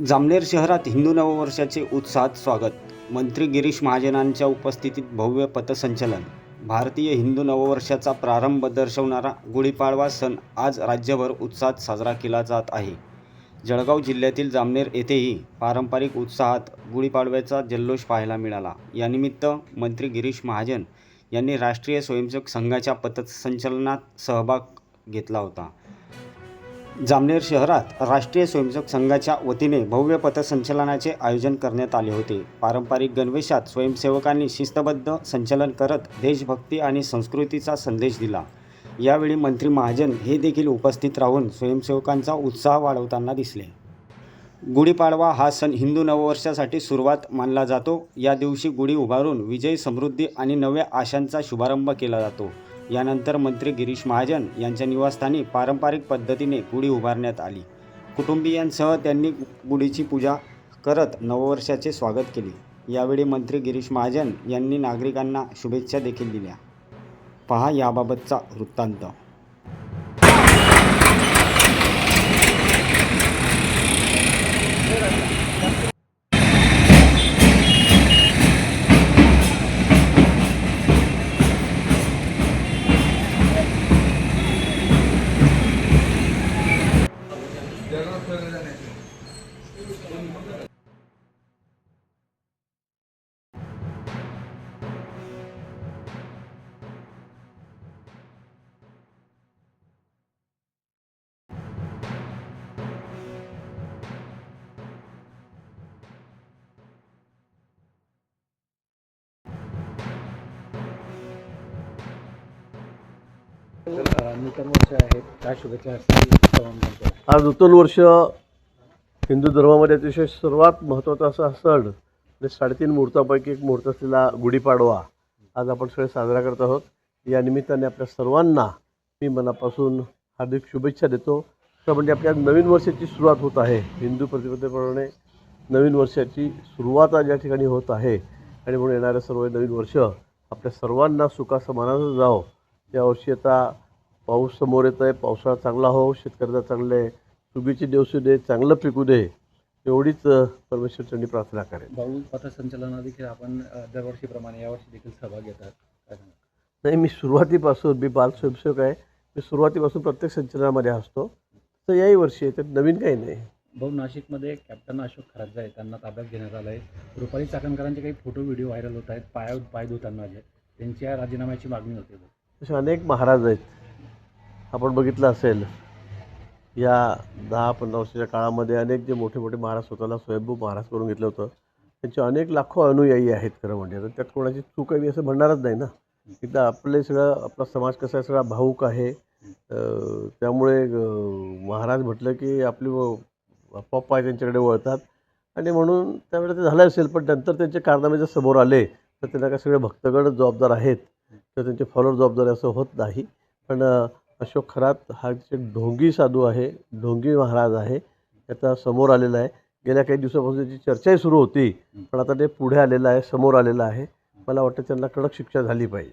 जामनेर शहरात हिंदू नववर्षाचे उत्साहात स्वागत. मंत्री गिरीश महाजनांच्या उपस्थितीत भव्य पथसंचलन. भारतीय हिंदू नववर्षाचा प्रारंभ दर्शवणारा गुढीपाडवा सण आज राज्यभर उत्साहात साजरा केला जात आहे. जळगाव जिल्ह्यातील जामनेर येथेही पारंपरिक उत्साहात गुढीपाडव्याचा जल्लोष पाहायला मिळाला. यानिमित्त मंत्री गिरीश महाजन यांनी राष्ट्रीय स्वयंसेवक संघाच्या पथसंचलनात सहभाग घेतला होता. जामनेर शहरात राष्ट्रीय स्वयंसेवक संघाच्या वतीने भव्य पथसंचलनाचे आयोजन करण्यात आले होते. पारंपरिक गणवेशात स्वयंसेवकांनी शिस्तबद्ध संचलन करत देशभक्ती आणि संस्कृतीचा संदेश दिला. यावेळी मंत्री महाजन हे देखील उपस्थित राहून स्वयंसेवकांचा उत्साह वाढवताना दिसले. गुढीपाडवा हा सण हिंदू नववर्षासाठी सुरुवात मानला जातो. या दिवशी गुढी उभारून विजय, समृद्धी आणि नव्या आशांचा शुभारंभ केला जातो. यानंतर मंत्री गिरीश महाजन यांच्या निवासस्थानी पारंपरिक पद्धतीने गुढी उभारण्यात आली. कुटुंबियांसह त्यांनी गुढीची पूजा करत नववर्षाचे स्वागत केले. यावेळी मंत्री गिरीश महाजन यांनी नागरिकांना शुभेच्छा देखील दिल्या. पहा याबाबतचा वृत्तांत. नूतन वर्ष आहे, काय शुभेच्छा असतील? आज नूतन वर्ष हिंदू धर्मामध्ये अतिशय सर्वात महत्त्वाचा असा सण म्हणजे 3.5 मुहूर्तापैकी एक मुहूर्त असलेला गुढीपाडवा आज आपण सगळे साजरा करत आहोत. या निमित्ताने आपल्या सर्वांना मी मनापासून हार्दिक शुभेच्छा देतो. तर म्हणजे आपल्या नवीन वर्षाची सुरुवात होत आहे. हिंदू प्रतिपदेप्रमाणे नवीन वर्षाची सुरुवात आज या ठिकाणी होत आहे आणि म्हणून येणारं सर्व नवीन वर्ष आपल्या सर्वांना सुखासमानानं जावं. यावर्षी आता पाऊस समोर येत आहे. पावसाळा चांगला हो, शेतकऱ्यांना चांगले सुगीचे दिवस दे, चांगलं पिकू दे, एवढीच परमेश्वरचरणी प्रार्थना करेन. भाऊ, पथसंचलनात देखील आपण दरवर्षीप्रमाणे यावर्षी देखील सहभाग घेतात, काय सांगा? नाही, मी सुरुवातीपासून मी बाल स्वयंसेवक आहे. मी सुरुवातीपासून प्रत्येक संचलनामध्ये असतो. तर याही वर्षी आहे, त्यात नवीन काही नाही. भाऊ, नाशिकमध्ये कॅप्टन अशोक खरात आहे, त्यांना ताब्यात घेण्यात आलं आहे. रुपाली चाकणकरांचे काही फोटो व्हिडिओ व्हायरल होत आहेत. पाय धुताना त्यांच्या राजीनाम्याची मागणी होते. असे अनेक महाराज आहेत. आपण बघितलं असेल या 10-15 वर्षाच्या काळामध्ये अनेक जे मोठे मोठे महाराज स्वतःला स्वयंभू महाराज करून घेतलं होतं, त्यांचे अनेक लाखो अनुयायी आहेत. खरं म्हणजे तर त्यात कोणाची चूक आहे असं म्हणणारच नाही ना. एकदा आपला समाज कसा आहे, सगळा भावूक आहे. त्यामुळे महाराज म्हटलं की आपली आपोआप पाय त्यांच्याकडे वळतात आणि म्हणून त्यावेळेला ते झालं असेल. पण नंतर त्यांचे कारनामे जर समोर आले तर त्यांना काय सगळे भक्तगण जबाबदार आहेत तर त्यांचे फॉलोअर जबाबदार असं होत नाही. पण अशोक खरात हा एक ढोंगी साधू आहे, ढोंगी महाराज आहे. त्याचा समोर आलेला आहे. गेल्या काही दिवसापासून त्याची चर्चाही सुरू होती, पण आता ते पुढे आलेलं आहे, समोर आलेलं आहे. मला वाटतं त्यांना कडक शिक्षा झाली पाहिजे.